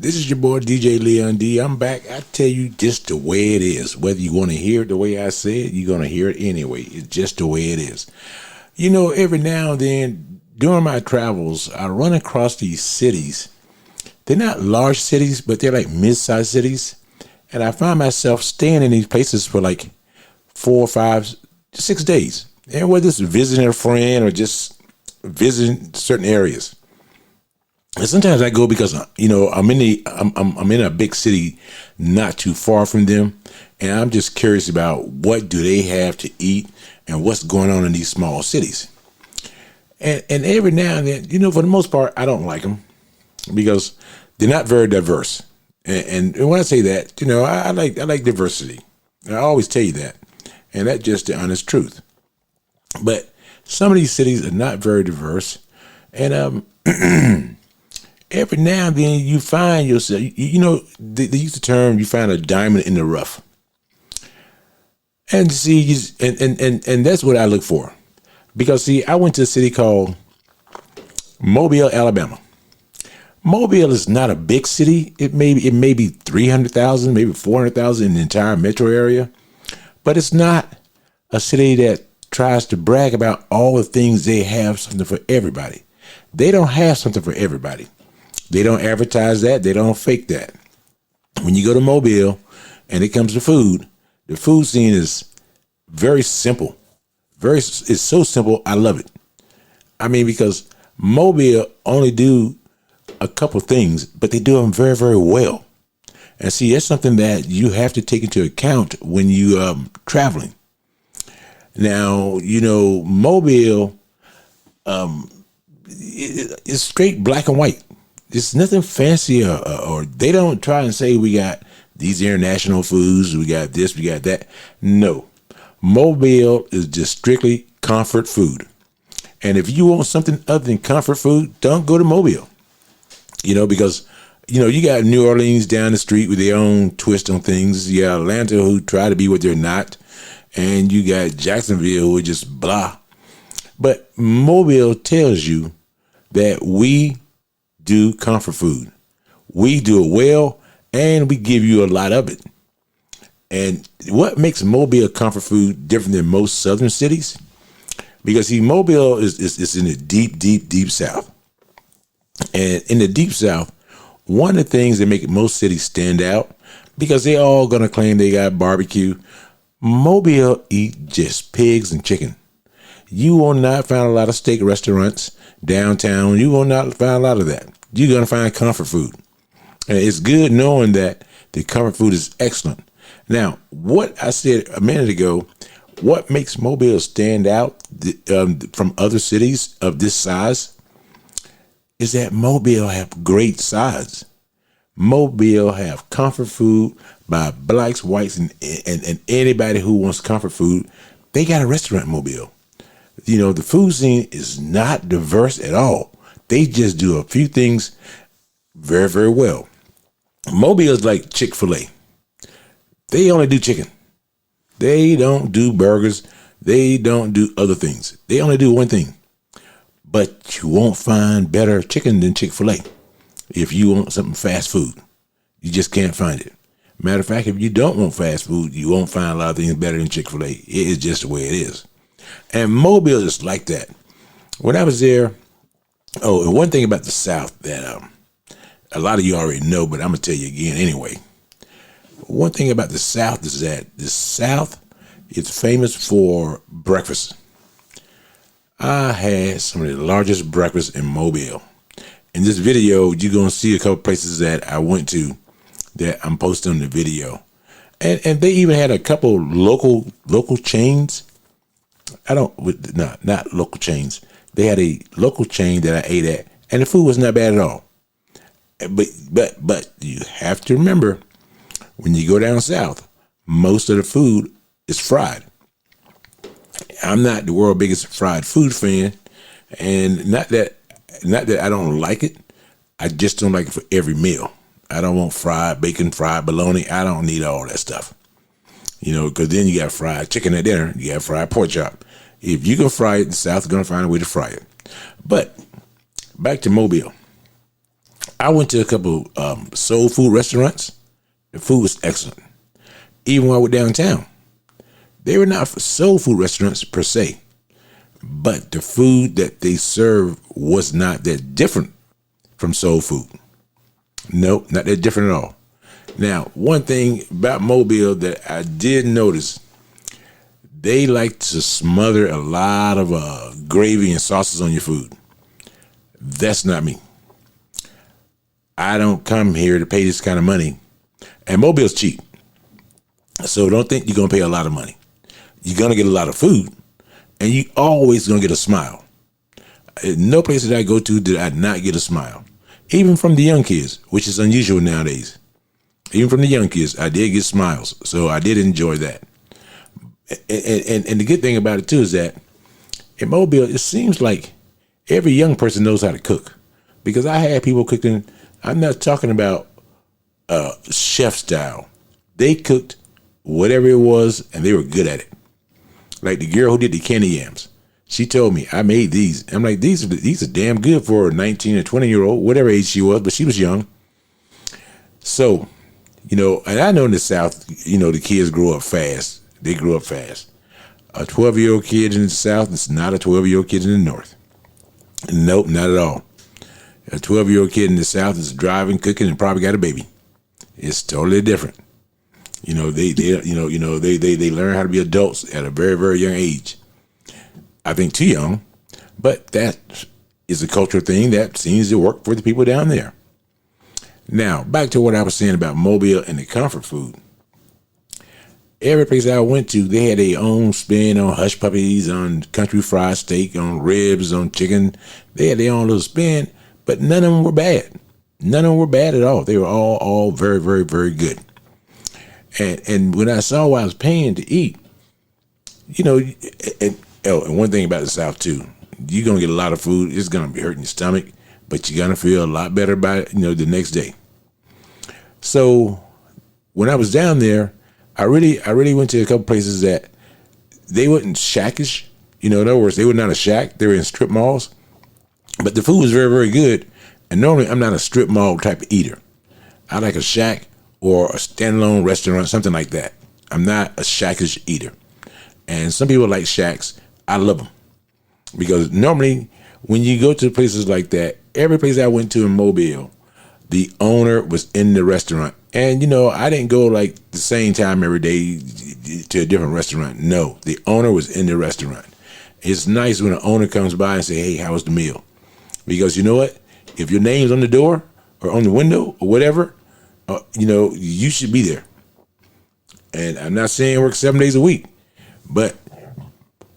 This is your boy DJ Leon D. I'm back. I tell you just the way it is. Whether you want to hear it the way I say it, you're going to hear it anyway. It's just the way it is. You know, every now and then during my travels, I run across these cities. They're not large cities, but they're like mid-sized cities. And I find myself staying in these places for like 4, 5, 6 days. And whether it's visiting a friend or just visiting certain areas. And sometimes I go because I'm in a big city not too far from them, and I'm just curious about what do they have to eat and what's going on in these small cities. And every now and then, for the most part, I don't like them because they're not very diverse. And when I say that, I like diversity. I always tell you that, and that's just the honest truth. But some of these cities are not very diverse, and every now and then you find yourself, they use the term, you find a diamond in the rough. And see, and that's what I look for. Because see, I went to a city called Mobile, Alabama. Mobile is not a big city. It may be 300,000, maybe 400,000 in the entire metro area. But it's not a city that tries to brag about all the things they have something for everybody. They don't have something for everybody. They don't advertise that. They don't fake that. When you go to Mobile and it comes to food, the food scene is very simple. It's so simple. I love it. I mean, because Mobile only do a couple things, but they do them very, very well. And see, that's something that you have to take into account when you traveling. Now, Mobile is straight black and white. It's nothing fancy or they don't try and say we got these international foods, we got this, we got that. No. Mobile is just strictly comfort food. And if you want something other than comfort food, don't go to Mobile. Because, you got New Orleans down the street with their own twist on things. You got Atlanta who try to be what they're not. And you got Jacksonville who are just blah. But Mobile tells you that we do comfort food. We do it well, and we give you a lot of it. And what makes Mobile comfort food different than most southern cities? Because see, Mobile is in the deep, deep, deep South. And in the deep South, one of the things that make most cities stand out, because they all gonna claim they got barbecue, Mobile eat just pigs and chicken. You will not find a lot of steak restaurants downtown. You will not find a lot of that. You're going to find comfort food. And it's good knowing that the comfort food is excellent. Now, what I said a minute ago, what makes Mobile stand out from other cities of this size is that Mobile have great sides. Mobile have comfort food by blacks, whites, and anybody who wants comfort food. They got a restaurant in Mobile. The food scene is not diverse at all. They just do a few things very, very well. Mobile is like Chick-fil-A. They only do chicken. They don't do burgers. They don't do other things. They only do one thing. But you won't find better chicken than Chick-fil-A if you want something fast food. You just can't find it. Matter of fact, if you don't want fast food, you won't find a lot of things better than Chick-fil-A. It is just the way it is. And Mobile is like that. When I was there, and one thing about the South that a lot of you already know, but I'm going to tell you again anyway. One thing about the South is that the South is famous for breakfast. I had some of the largest breakfasts in Mobile. In this video, you're going to see a couple places that I went to that I'm posting on the video. And they even had a couple local chains. Not local chains. They had a local chain that I ate at, and the food was not bad at all. But you have to remember, when you go down south, most of the food is fried. I'm not the world's biggest fried food fan, and not that I don't like it. I just don't like it for every meal. I don't want fried bacon, fried bologna. I don't need all that stuff. Because then you got fried chicken at dinner. You got fried pork chop. If you can fry it, the South is going to find a way to fry it. But back to Mobile. I went to a couple soul food restaurants. The food was excellent. Even while we're downtown, they were not soul food restaurants per se, but the food that they served was not that different from soul food. Nope, not that different at all. Now, one thing about Mobile that I did notice, they like to smother a lot of gravy and sauces on your food. That's not me. I don't come here to pay this kind of money. And Mobile's cheap. So don't think you're going to pay a lot of money. You're going to get a lot of food, and you always going to get a smile. No place that I go to did I not get a smile. Even from the young kids, which is unusual nowadays. Even from the young kids, I did get smiles. So I did enjoy that. And the good thing about it, too, is that in Mobile, it seems like every young person knows how to cook. Because I had people cooking, I'm not talking about chef style. They cooked whatever it was, and they were good at it. Like the girl who did the candy yams. She told me, I made these. I'm like, these are damn good for a 19 or 20-year-old, whatever age she was, but she was young. So, and I know in the South, the kids grow up fast. They grew up fast. A 12-year-old kid in the South is not a 12-year-old kid in the North. Nope, not at all. A 12-year-old kid in the South is driving, cooking, and probably got a baby. It's totally different. They learn how to be adults at a very, very young age. I think too young, but that is a cultural thing that seems to work for the people down there. Now, back to what I was saying about Mobile and the comfort food. Every place I went to, they had their own spin on hush puppies, on country fried steak, on ribs, on chicken. They had their own little spin, but none of them were bad. None of them were bad at all. They were all very, very, very good. And when I saw what I was paying to eat, and one thing about the South too, you're gonna get a lot of food. It's gonna be hurting your stomach, but you're gonna feel a lot better by it, the next day. So when I was down there, I really went to a couple places that they weren't shackish. In other words, they were not a shack. They were in strip malls, but the food was very, very good. And normally I'm not a strip mall type of eater. I like a shack or a standalone restaurant, something like that. I'm not a shackish eater. And some people like shacks. I love them. Because normally when you go to places like that, every place I went to in Mobile, the owner was in the restaurant. And, I didn't go like the same time every day to a different restaurant. No, the owner was in the restaurant. It's nice when the owner comes by and say, hey, how was the meal? Because you know what? If your name's on the door or on the window or whatever, you should be there. And I'm not saying work 7 days a week, but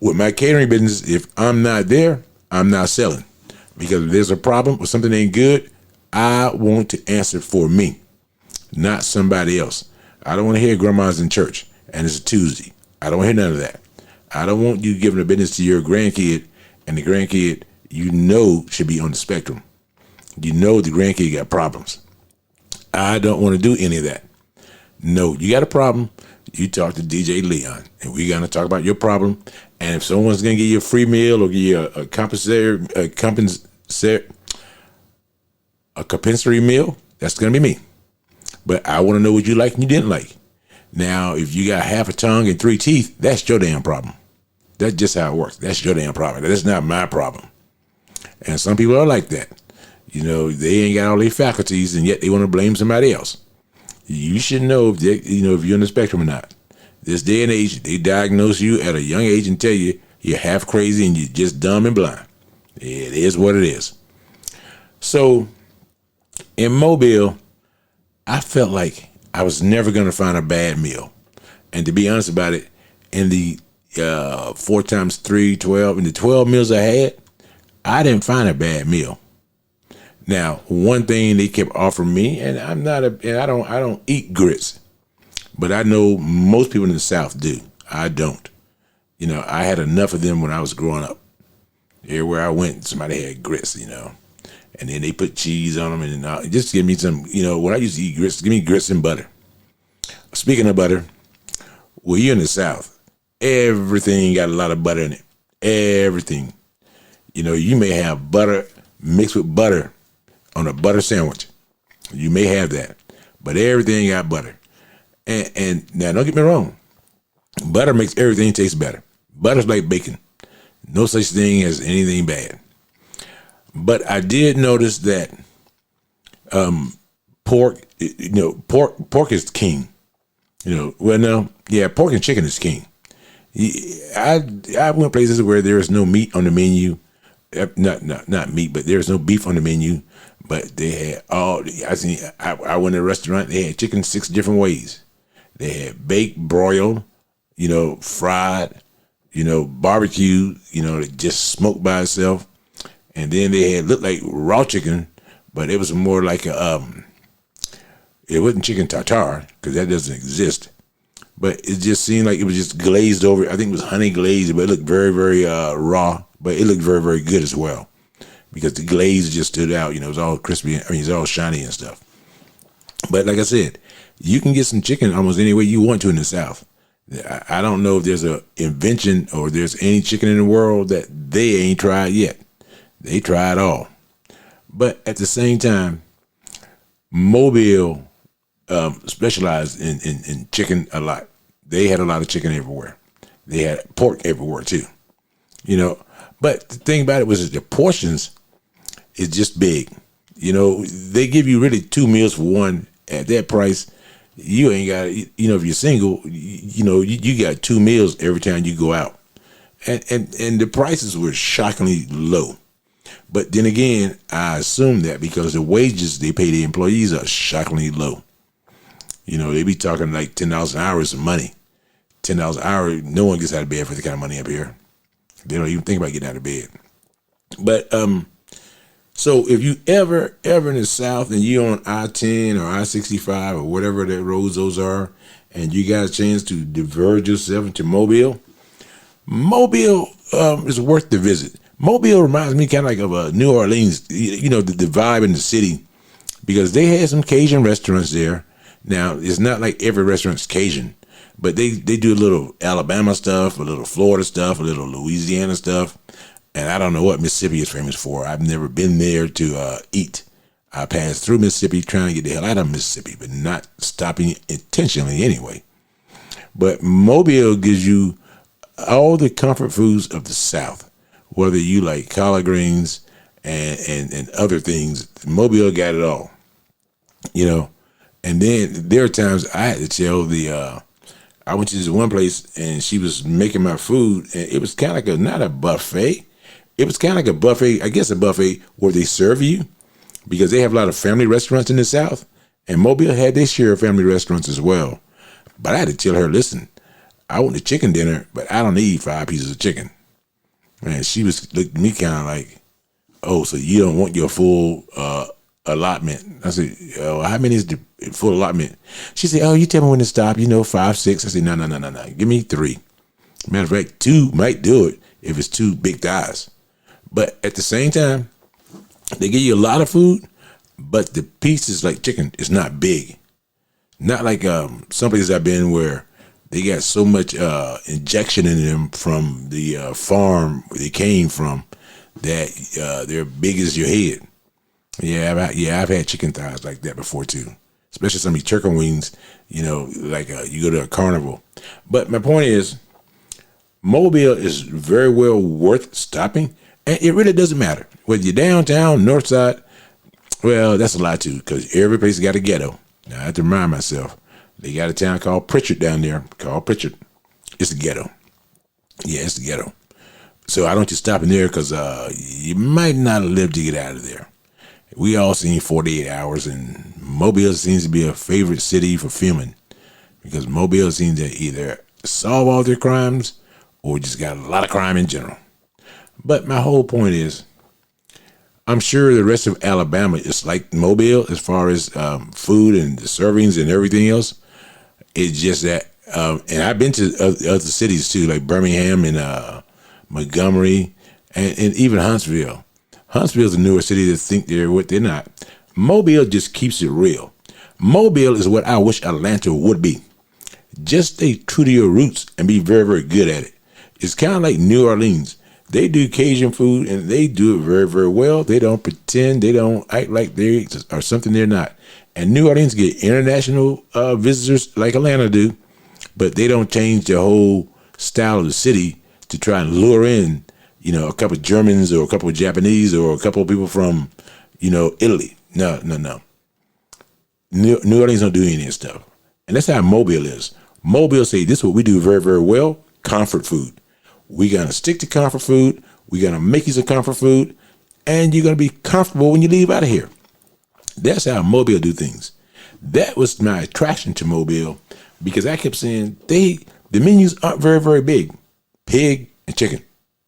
with my catering business, if I'm not there, I'm not selling. Because if there's a problem or something ain't good, I want to answer for me, not somebody else. I don't want to hear grandma's in church and it's a Tuesday. I don't want to hear none of that. I don't want you giving the business to your grandkid, and the grandkid should be on the spectrum. The grandkid got problems. I don't want to do any of that. No, you got a problem, you talk to DJ Leon, and we're going to talk about your problem. And if someone's going to give you a free meal or give you a compensatory meal, that's going to be me. But I want to know what you like and you didn't like. Now, if you got half a tongue and 3 teeth, that's your damn problem. That's just how it works. That's your damn problem. That's not my problem. And some people are like that. They ain't got all their faculties, and yet they want to blame somebody else. You should know if you're on the spectrum or not. This day and age, they diagnose you at a young age and tell you you're half crazy and you're just dumb and blind. It is what it is. So in Mobile, I felt like I was never going to find a bad meal. And to be honest about it, in the 4 times 3, 12, in the 12 meals I had, I didn't find a bad meal. Now, one thing they kept offering me, and I don't eat grits, but I know most people in the South do. I don't. I had enough of them when I was growing up. Everywhere I went, somebody had grits, and then they put cheese on them, and just give me some, when I used to eat grits, give me grits and butter. Speaking of butter, well, you're in the South, everything got a lot of butter in it. Everything. You may have butter mixed with butter on a butter sandwich. You may have that, but everything got butter. And now, don't get me wrong, butter makes everything taste better. Butter's like bacon. No such thing as anything bad. But I did notice that pork, pork is king. Pork and chicken is king. I went places where there is no meat on the menu. Not meat, but there's no beef on the menu. But they had I went to a restaurant, they had chicken 6 different ways. They had baked, broiled, fried, barbecue, just smoked by itself. And then they had looked like raw chicken, but it was more like it wasn't chicken tartare, because that doesn't exist. But it just seemed like it was just glazed over. I think it was honey glazed, but it looked very, very raw. But it looked very, very good as well, because the glaze just stood out. It was all crispy. It's all shiny and stuff. But like I said, you can get some chicken almost any way you want to in the South. I don't know if there's an invention or there's any chicken in the world that they ain't tried yet. They try it all. But at the same time, Mobile specialized in chicken a lot. They had a lot of chicken everywhere. They had pork everywhere too. But the thing about it was that the portions is just big. They give you really 2 meals for one at that price. You ain't got, if you're single, you got 2 meals every time you go out. And the prices were shockingly low. But then again, I assume that because the wages they pay the employees are shockingly low. They be talking like $10 an hour is some money. $10 an hour, no one gets out of bed for the kind of money up here. They don't even think about getting out of bed. But so if you ever in the South and you're on I-10 or I-65 or whatever that roads those are, and you got a chance to diverge yourself into Mobile is worth the visit. Mobile reminds me kind of like of New Orleans, the vibe in the city, because they had some Cajun restaurants there. Now, it's not like every restaurant's Cajun, but they do a little Alabama stuff, a little Florida stuff, a little Louisiana stuff. And I don't know what Mississippi is famous for. I've never been there to eat. I passed through Mississippi trying to get the hell out of Mississippi, but not stopping intentionally anyway. But Mobile gives you all the comfort foods of the South, whether you like collard greens and other things. Mobile got it all, And then there are times I had to tell I went to this one place and she was making my food, and it was kind of like not a buffet. It was kind of like a buffet, I guess a buffet where they serve you, because they have a lot of family restaurants in the South, and Mobile had their share of family restaurants as well. But I had to tell her, listen, I want a chicken dinner, but I don't need 5 pieces of chicken. And she was looking at me kind of like, oh, so you don't want your full allotment? I said, oh, how many is the full allotment? She said, oh, you tell me when to stop, 5, 6. I said, no. Give me 3. Matter of fact, 2 might do it if it's 2 big thighs. But at the same time, they give you a lot of food, but the pieces like chicken is not big. Not like some places I've been where they got so much injection in them from the farm where they came from that they're big as your head. I've had chicken thighs like that before too, especially some of these turkey wings. You go to a carnival. But my point is, Mobile is very well worth stopping, and it really doesn't matter whether you're downtown, north side. Well, that's a lie too, because every place got a ghetto. Now I have to remind myself, they got a town called Pritchard down there. It's a ghetto. Yeah, it's the ghetto. So I don't just stop in there because you might not live to get out of there. We all seen 48 Hours, and Mobile seems to be a favorite city for filming, because Mobile seems to either solve all their crimes or just got a lot of crime in general. But my whole point is, I'm sure the rest of Alabama is like Mobile as far as food and the servings and everything else. It's just that, and I've been to other cities too, like Birmingham and Montgomery and even Huntsville. Huntsville's a newer city that think they're what they're not. Mobile just keeps it real. Mobile is what I wish Atlanta would be. Just stay true to your roots and be very, very good at it. It's kind of like New Orleans. They do Cajun food, and they do it very, very well. They don't pretend. They don't act like they are something they're not. And New Orleans get international visitors like Atlanta do, but they don't change the whole style of the city to try and lure in, a couple of Germans or a couple of Japanese or a couple of people from, Italy. No. New Orleans don't do any of that stuff. And that's how Mobile is. Mobile say, this is what we do very, very well, comfort food. We're going to stick to comfort food. We're going to make you some comfort food. And you're going to be comfortable when you leave out of here. That's how Mobile do things. That was my attraction to Mobile, because I kept saying the menus aren't very, very big. Pig and chicken.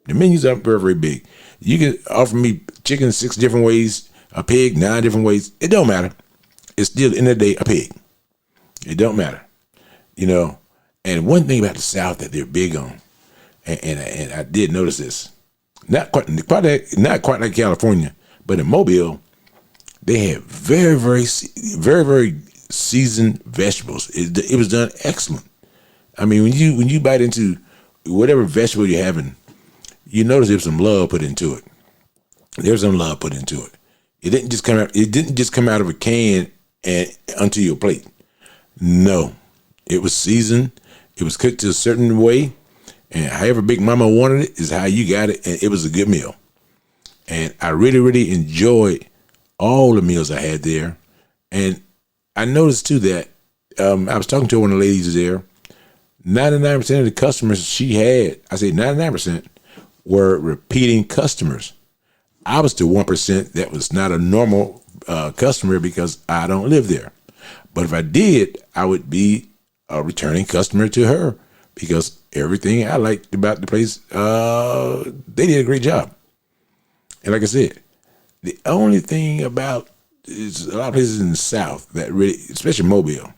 The menus aren't very, very big. You can offer me chicken 6 different ways, a pig 9 different ways. It don't matter. It's still, at the end of the day, a pig. It don't matter. And one thing about the South that they're big on, and I did notice this, not quite like California, but in Mobile, they have very, very, very, very seasoned vegetables. It was done excellent. I mean, when you bite into whatever vegetable you're having, you notice there's some love put into it. There's some love put into it. It didn't just come out. It didn't just come out of a can and onto your plate. No, it was seasoned. It was cooked a certain way, and however Big Mama wanted it is how you got it, and it was a good meal. And I really, really enjoyed all the meals I had there. And I noticed too that I was talking to one of the ladies there. 99% of the customers she had, I say 99%, were repeating customers. I was the 1% that was not a normal customer because I don't live there. But if I did, I would be a returning customer to her because everything I liked about the place, they did a great job. And like I said, the only thing about is a lot of places in the South that really, especially Mobile,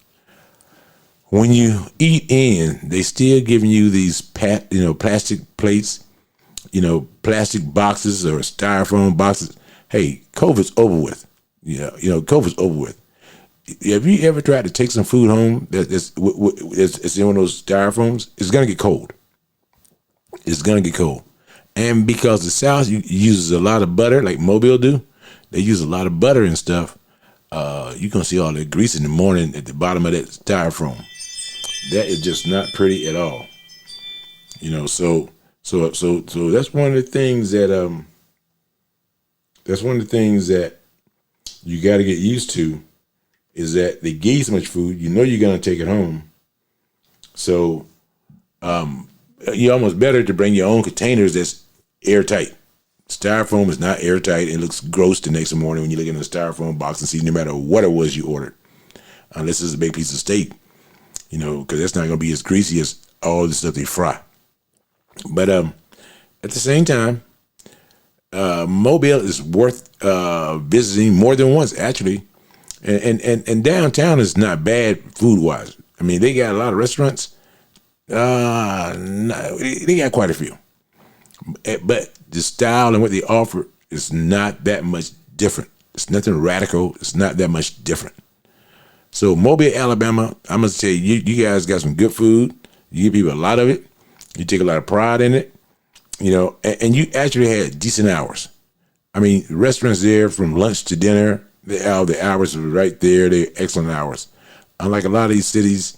when you eat in, they still giving you these plastic plates, plastic boxes or styrofoam boxes. Hey, COVID's over with. COVID's over with. Have you ever tried to take some food home that's in one of those styrofoams? It's gonna get cold. It's gonna get cold. And because the South uses a lot of butter, like Mobile do, they use a lot of butter and stuff. You're gonna see all that grease in the morning at the bottom of that styrofoam. That is just not pretty at all. So that's one of the things that you got to get used to, is that they give you so much food, you're gonna take it home. So you're almost better to bring your own containers that's airtight. Styrofoam is not airtight. It looks gross the next morning when you look in the styrofoam box and see no matter what it was you ordered, unless it's a big piece of steak, because that's not going to be as greasy as all the stuff they fry. But at the same time, Mobile is worth visiting more than once, actually. And downtown is not bad food-wise. I mean, they got a lot of restaurants. They got quite a few. But the style and what they offer is not that much different. It's nothing radical. It's not that much different. So Mobile, Alabama, I'm going to tell you, you guys got some good food. You give people a lot of it. You take a lot of pride in it, and you actually had decent hours. I mean, restaurants there from lunch to dinner, the hours are right there. They're excellent hours. Unlike a lot of these cities,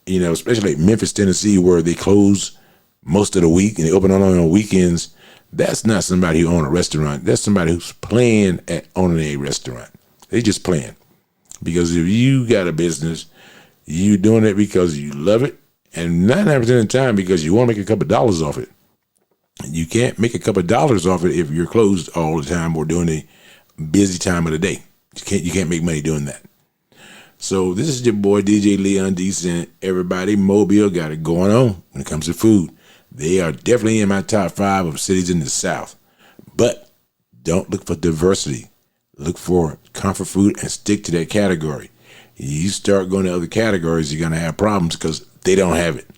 especially like Memphis, Tennessee, where they close most of the week and they open only on weekends, that's not somebody who owns a restaurant. That's somebody who's playing at owning a restaurant. They just playing. Because if you got a business, you doing it because you love it, and 99% of the time because you want to make a couple of dollars off it. You can't make a couple of dollars off it if you're closed all the time or during the busy time of the day. You can't make money doing that. So this is your boy DJ Leon Decent. Everybody, Mobile got it going on when it comes to food. They are definitely in my top 5 of cities in the South. But don't look for diversity. Look for comfort food and stick to that category. You start going to other categories, you're going to have problems because they don't have it.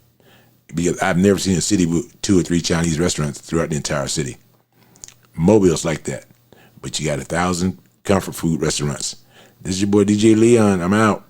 Because I've never seen a city with 2 or 3 Chinese restaurants throughout the entire city. Mobile's like that. But you got 1,000 comfort food restaurants. This is your boy DJ Leon. I'm out.